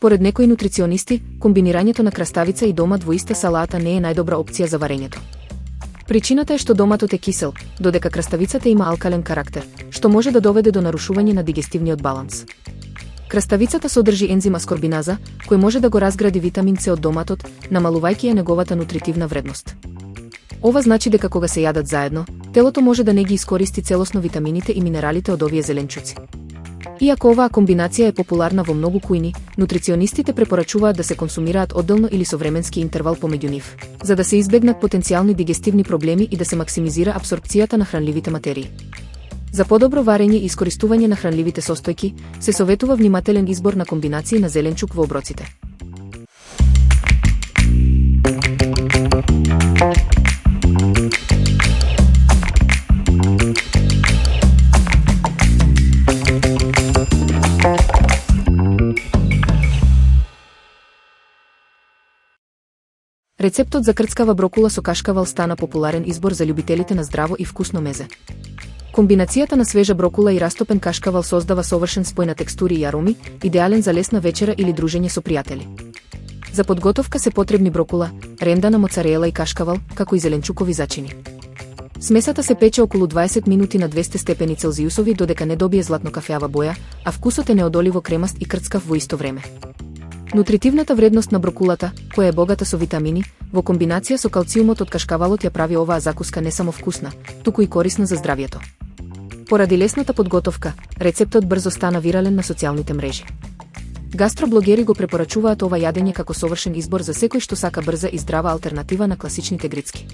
Според некои нутриционисти, комбинирањето на краставица и домат во иста салата не е најдобра опција за варењето. Причината е што доматот е кисел, додека краставицата има алкален карактер, што може да доведе до нарушување на дигестивниот баланс. Краставицата содржи ензим аскорбиназа, кој може да го разгради витамин С од доматот, намалувајќи ја неговата нутритивна вредност. Ова значи дека кога се јадат заедно, телото може да не ги искористи целосно витамините и минералите од овие зеленчуци. Иако оваа комбинација е популарна во многу кујни, нутриционистите препорачуваат да се консумираат одделно или со временски интервал помеѓу нив, за да се избегнат потенцијални дигестивни проблеми и да се максимизира апсорпцијата на хранливите материи. За подобро варење и искористување на хранливите состојки, се советува внимателен избор на комбинации на зеленчук во оброците. Рецептот за крцкава брокула со кашкавал стана популарен избор за љубителите на здраво и вкусно мезе. Комбинацијата на свежа брокула и растопен кашкавал создава совршен спој на текстури и ароми, идеален за лесна вечера или дружење со пријатели. За подготовка се потребни брокула, рендана моцарела и кашкавал, како и зеленчукови зачини. Смесата се пече околу 20 минути на 200 степени целзиусови додека не добие златно-кафеава боја, а вкусот е неодоливо кремаст и крцкав во исто време. Нутритивната вредност на брокулата, која е богата со витамини, во комбинација со калциумот од кашкавалот ја прави оваа закуска не само вкусна, туку и корисна за здравието. Поради лесната подготовка, рецептот брзо стана вирален на социјалните мрежи. Гастроблогери го препорачуваат ова јадење како совршен избор за секој што сака брза и здрава алтернатива на класичните грицки.